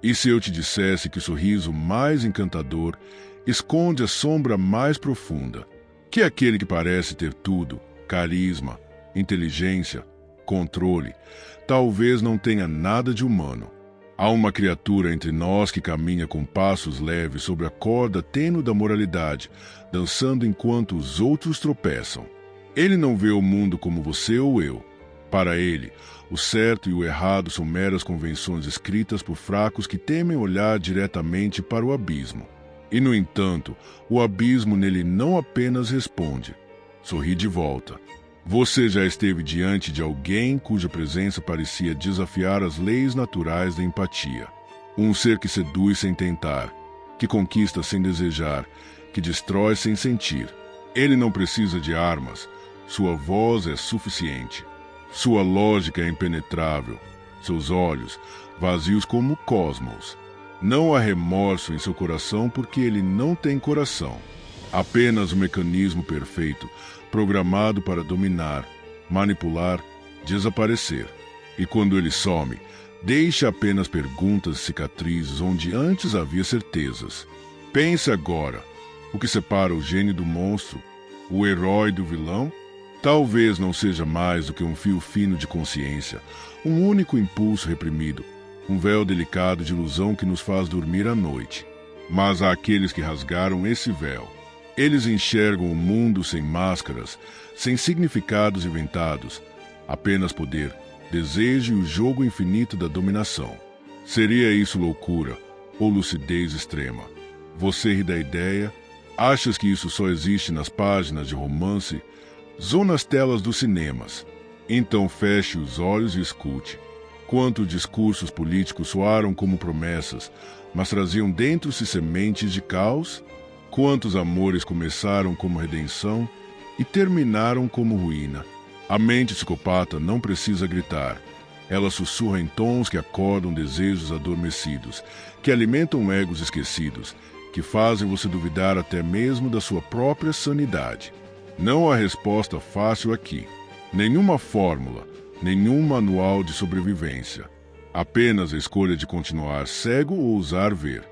E se eu te dissesse que o sorriso mais encantador esconde a sombra mais profunda, que é aquele que parece ter tudo, carisma, inteligência, controle, talvez não tenha nada de humano. Há uma criatura entre nós que caminha com passos leves sobre a corda tênue da moralidade, dançando enquanto os outros tropeçam. Ele não vê o mundo como você ou eu. Para ele, o certo e o errado são meras convenções escritas por fracos que temem olhar diretamente para o abismo. E, no entanto, o abismo nele não apenas responde, sorri de volta. Você já esteve diante de alguém cuja presença parecia desafiar as leis naturais da empatia. Um ser que seduz sem tentar, que conquista sem desejar, que destrói sem sentir. Ele não precisa de armas, sua voz é suficiente. Sua lógica é impenetrável, seus olhos vazios como o cosmos. Não há remorso em seu coração porque ele não tem coração. Apenas um mecanismo perfeito, programado para dominar, manipular, desaparecer. E quando ele some, deixa apenas perguntas e cicatrizes onde antes havia certezas. Pense agora, o que separa o gênio do monstro, o herói do vilão? Talvez não seja mais do que um fio fino de consciência, um único impulso reprimido, um véu delicado de ilusão que nos faz dormir à noite. Mas há aqueles que rasgaram esse véu. Eles enxergam o mundo sem máscaras, sem significados inventados, apenas poder, desejo e o jogo infinito da dominação. Seria isso loucura ou lucidez extrema? Você ri da ideia? Achas que isso só existe nas páginas de romance ou nas telas dos cinemas? Então feche os olhos e escute. Quantos discursos políticos soaram como promessas, mas traziam dentro-se sementes de caos? Quantos amores começaram como redenção e terminaram como ruína? A mente psicopata não precisa gritar. Ela sussurra em tons que acordam desejos adormecidos, que alimentam egos esquecidos, que fazem você duvidar até mesmo da sua própria sanidade. Não há resposta fácil aqui. Nenhuma fórmula, nenhum manual de sobrevivência. Apenas a escolha de continuar cego ou ousar ver.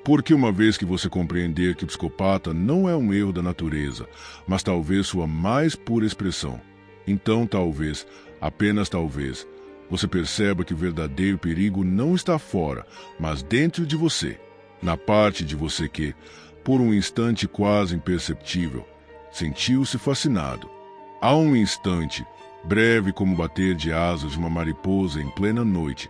Porque uma vez que você compreender que o psicopata não é um erro da natureza, mas talvez sua mais pura expressão, então talvez, apenas talvez, você perceba que o verdadeiro perigo não está fora, mas dentro de você, na parte de você que, por um instante quase imperceptível, sentiu-se fascinado. Há um instante, breve como o bater de asas de uma mariposa em plena noite,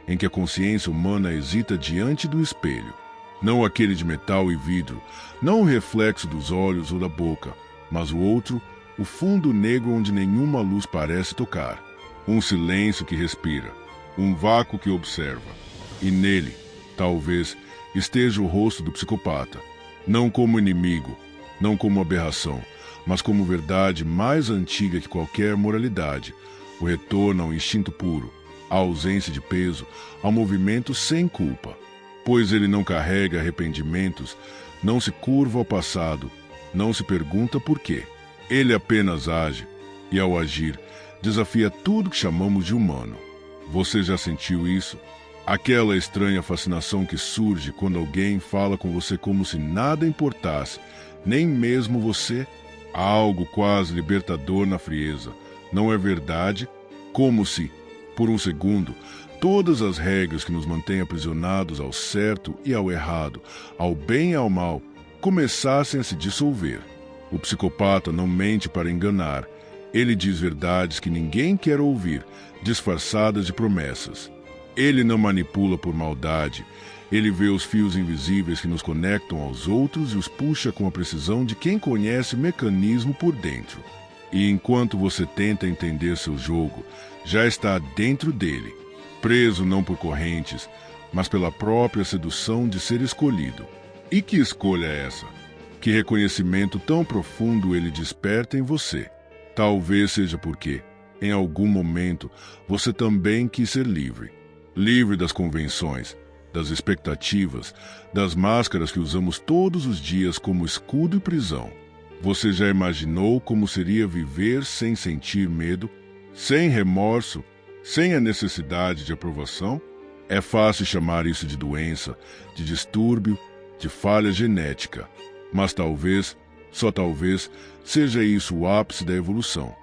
em que a consciência humana hesita diante do espelho. Não aquele de metal e vidro, não o reflexo dos olhos ou da boca, mas o outro, o fundo negro onde nenhuma luz parece tocar. Um silêncio que respira, um vácuo que observa. E nele, talvez, esteja o rosto do psicopata. Não como inimigo, não como aberração, mas como verdade mais antiga que qualquer moralidade. O retorno ao instinto puro, à ausência de peso, ao movimento sem culpa. Pois ele não carrega arrependimentos, não se curva ao passado, não se pergunta por quê. Ele apenas age, e ao agir, desafia tudo que chamamos de humano. Você já sentiu isso? Aquela estranha fascinação que surge quando alguém fala com você como se nada importasse, nem mesmo você? Há algo quase libertador na frieza. Não é verdade? Como se, por um segundo, todas as regras que nos mantêm aprisionados ao certo e ao errado, ao bem e ao mal, começassem a se dissolver. O psicopata não mente para enganar. Ele diz verdades que ninguém quer ouvir, disfarçadas de promessas. Ele não manipula por maldade. Ele vê os fios invisíveis que nos conectam aos outros e os puxa com a precisão de quem conhece o mecanismo por dentro. E enquanto você tenta entender seu jogo, já está dentro dele, preso não por correntes, mas pela própria sedução de ser escolhido. E que escolha é essa? Que reconhecimento tão profundo ele desperta em você? Talvez seja porque, em algum momento, você também quis ser livre. Livre das convenções, das expectativas, das máscaras que usamos todos os dias como escudo e prisão. Você já imaginou como seria viver sem sentir medo, sem remorso, sem a necessidade de aprovação? É fácil chamar isso de doença, de distúrbio, de falha genética, mas talvez, só talvez, seja isso o ápice da evolução.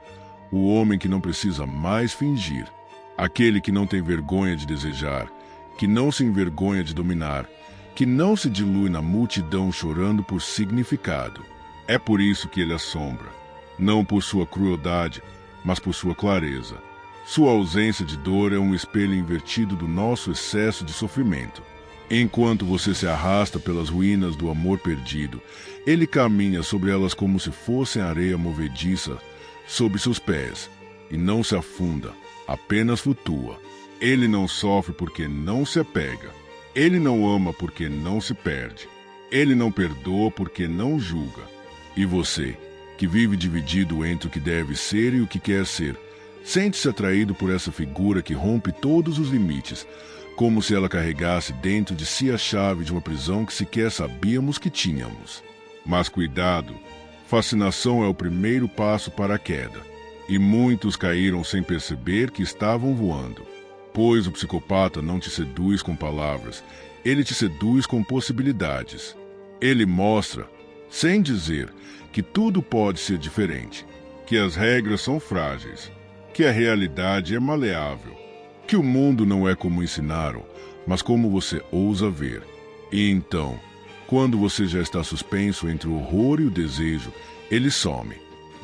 O homem que não precisa mais fingir, aquele que não tem vergonha de desejar, que não se envergonha de dominar, que não se dilui na multidão chorando por significado. É por isso que ele assombra, não por sua crueldade, mas por sua clareza. Sua ausência de dor é um espelho invertido do nosso excesso de sofrimento. Enquanto você se arrasta pelas ruínas do amor perdido, ele caminha sobre elas como se fossem areia movediça sob seus pés, e não se afunda, apenas flutua. Ele não sofre porque não se apega. Ele não ama porque não se perde. Ele não perdoa porque não julga. E você, que vive dividido entre o que deve ser e o que quer ser, sente-se atraído por essa figura que rompe todos os limites, como se ela carregasse dentro de si a chave de uma prisão que sequer sabíamos que tínhamos. Mas cuidado, fascinação é o primeiro passo para a queda, e muitos caíram sem perceber que estavam voando. Pois o psicopata não te seduz com palavras, ele te seduz com possibilidades. Ele mostra, sem dizer, que tudo pode ser diferente, que as regras são frágeis, que a realidade é maleável, que o mundo não é como ensinaram, mas como você ousa ver. E então, quando você já está suspenso entre o horror e o desejo, ele some,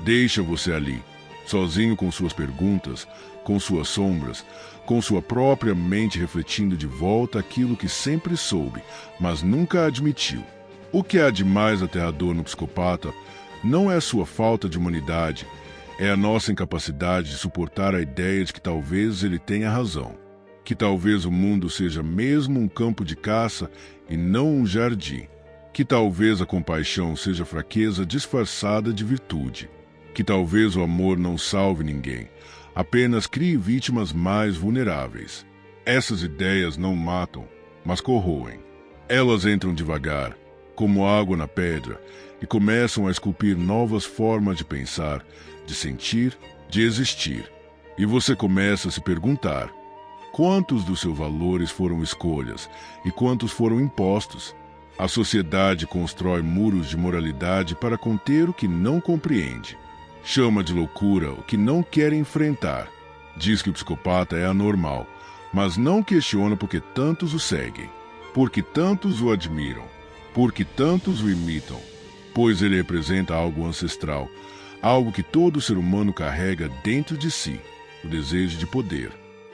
deixa você ali, sozinho com suas perguntas, com suas sombras, com sua própria mente refletindo de volta aquilo que sempre soube, mas nunca admitiu. O que há de mais aterrador no psicopata não é a sua falta de humanidade, é a nossa incapacidade de suportar a ideia de que talvez ele tenha razão, que talvez o mundo seja mesmo um campo de caça e não um jardim, que talvez a compaixão seja fraqueza disfarçada de virtude, que talvez o amor não salve ninguém, apenas crie vítimas mais vulneráveis. Essas ideias não matam, mas corroem. Elas entram devagar, como água na pedra, e começam a esculpir novas formas de pensar, de sentir, de existir. E você começa a se perguntar: quantos dos seus valores foram escolhas e quantos foram impostos? A sociedade constrói muros de moralidade para conter o que não compreende. Chama de loucura o que não quer enfrentar. Diz que o psicopata é anormal, mas não questiona por que tantos o seguem, por que tantos o admiram, por que tantos o imitam, pois ele representa algo ancestral, algo que todo ser humano carrega dentro de si, o desejo de poder.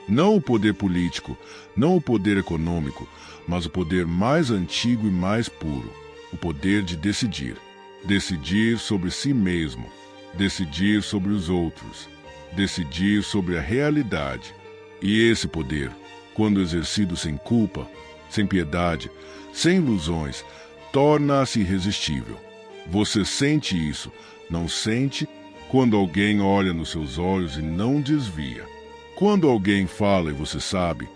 Não o poder político, não o poder econômico, mas o poder mais antigo e mais puro, o poder de decidir. Decidir sobre si mesmo, decidir sobre os outros, decidir sobre a realidade. E esse poder, quando exercido sem culpa, sem piedade, sem ilusões, torna-se irresistível. Você sente isso, não sente? Quando alguém olha nos seus olhos e não desvia. Quando alguém fala e você sabe,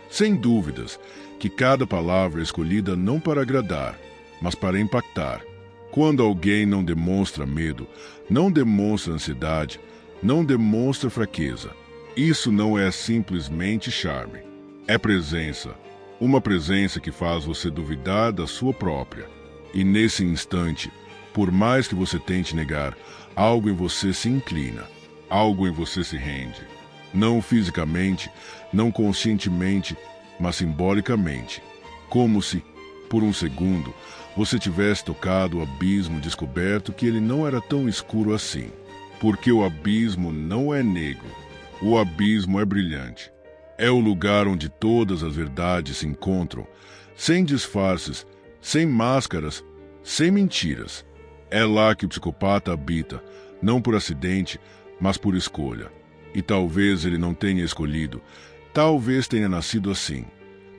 sem dúvidas, que cada palavra é escolhida não para agradar, mas para impactar. Quando alguém não demonstra medo, não demonstra ansiedade, não demonstra fraqueza. Isso não é simplesmente charme. É presença. Uma presença que faz você duvidar da sua própria. E nesse instante, por mais que você tente negar, algo em você se inclina, algo em você se rende. Não fisicamente, não conscientemente, mas simbolicamente. Como se, por um segundo, você tivesse tocado o abismo e descoberto que ele não era tão escuro assim. Porque o abismo não é negro, o abismo é brilhante. É o lugar onde todas as verdades se encontram, sem disfarces, sem máscaras, sem mentiras. É lá que o psicopata habita, não por acidente, mas por escolha. E talvez ele não tenha escolhido, talvez tenha nascido assim.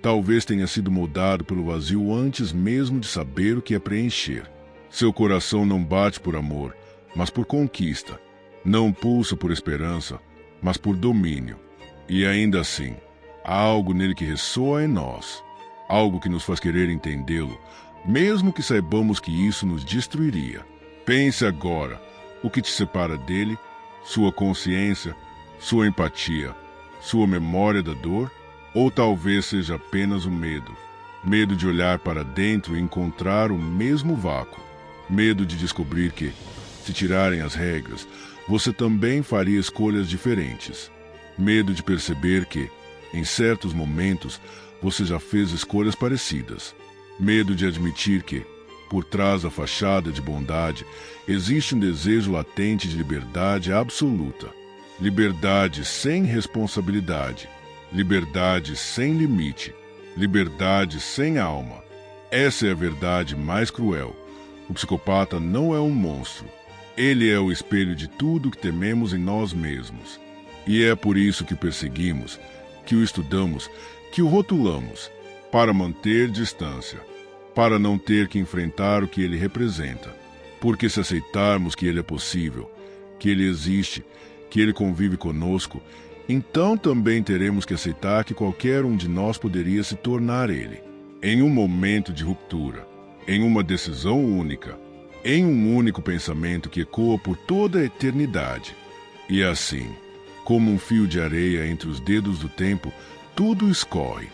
Talvez tenha sido moldado pelo vazio antes mesmo de saber o que é preencher. Seu coração não bate por amor, mas por conquista. Não pulsa por esperança, mas por domínio. E ainda assim, há algo nele que ressoa em nós. Algo que nos faz querer entendê-lo, mesmo que saibamos que isso nos destruiria. Pense agora o que te separa dele, sua consciência, sua empatia, sua memória da dor. Ou talvez seja apenas o medo. Medo de olhar para dentro e encontrar o mesmo vácuo. Medo de descobrir que, se tirarem as regras, você também faria escolhas diferentes. Medo de perceber que, em certos momentos, você já fez escolhas parecidas. Medo de admitir que, por trás da fachada de bondade, existe um desejo latente de liberdade absoluta. Liberdade sem responsabilidade. Liberdade sem limite. Liberdade sem alma. Essa é a verdade mais cruel. O psicopata não é um monstro. Ele é o espelho de tudo que tememos em nós mesmos. E é por isso que o perseguimos, que o estudamos, que o rotulamos, para manter distância, para não ter que enfrentar o que ele representa. Porque se aceitarmos que ele é possível, que ele existe, que ele convive conosco, então também teremos que aceitar que qualquer um de nós poderia se tornar ele, em um momento de ruptura, em uma decisão única, em um único pensamento que ecoa por toda a eternidade. E assim, como um fio de areia entre os dedos do tempo, tudo escorre.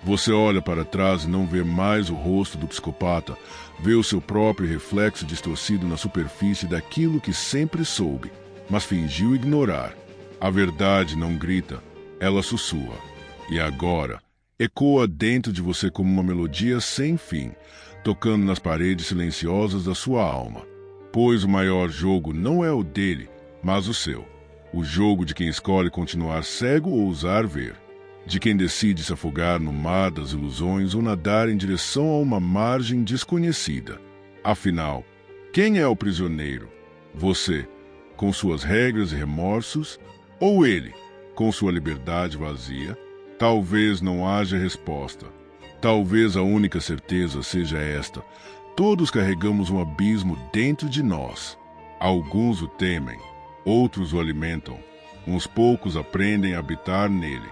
Você olha para trás e não vê mais o rosto do psicopata, vê o seu próprio reflexo distorcido na superfície daquilo que sempre soube, mas fingiu ignorar. A verdade não grita, ela sussurra. E agora, ecoa dentro de você como uma melodia sem fim, tocando nas paredes silenciosas da sua alma. Pois o maior jogo não é o dele, mas o seu. O jogo de quem escolhe continuar cego ou ousar ver. De quem decide se afogar no mar das ilusões ou nadar em direção a uma margem desconhecida. Afinal, quem é o prisioneiro? Você, com suas regras e remorsos, ou ele, com sua liberdade vazia? Talvez não haja resposta. Talvez a única certeza seja esta: todos carregamos um abismo dentro de nós. Alguns o temem, outros o alimentam, uns poucos aprendem a habitar nele.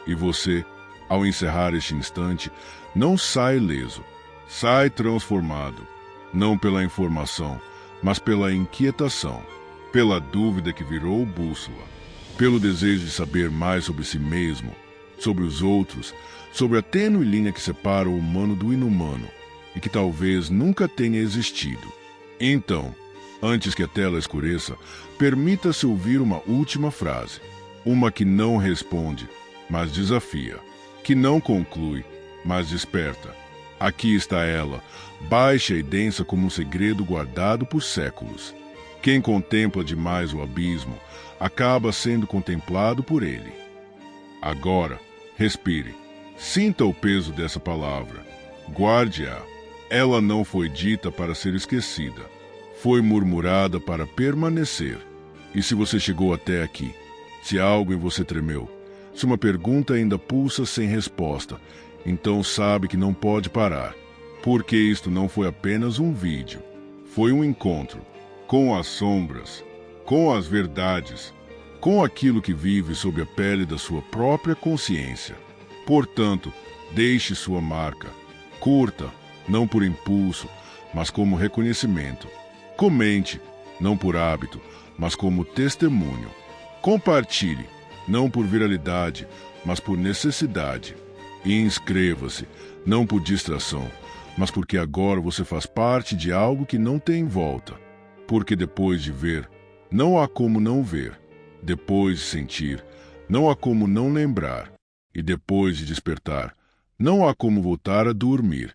E você, ao encerrar este instante, não sai ileso, sai transformado, não pela informação, mas pela inquietação, pela dúvida que virou bússola, pelo desejo de saber mais sobre si mesmo, sobre os outros, sobre a tênue linha que separa o humano do inumano e que talvez nunca tenha existido. Então, antes que a tela escureça, permita-se ouvir uma última frase, uma que não responde, mas desafia, que não conclui, mas desperta. Aqui está ela, baixa e densa como um segredo guardado por séculos. Quem contempla demais o abismo, acaba sendo contemplado por ele. Agora, respire. Sinta o peso dessa palavra. Guarde-a. Ela não foi dita para ser esquecida. Foi murmurada para permanecer. E se você chegou até aqui, se algo em você tremeu, se uma pergunta ainda pulsa sem resposta, então sabe que não pode parar. Porque isto não foi apenas um vídeo. Foi um encontro com as sombras, com as verdades, com aquilo que vive sob a pele da sua própria consciência. Portanto, deixe sua marca. Curta, não por impulso, mas como reconhecimento. Comente, não por hábito, mas como testemunho. Compartilhe, não por viralidade, mas por necessidade. E inscreva-se, não por distração, mas porque agora você faz parte de algo que não tem volta. Porque depois de ver, não há como não ver. Depois de sentir, não há como não lembrar. E depois de despertar, não há como voltar a dormir.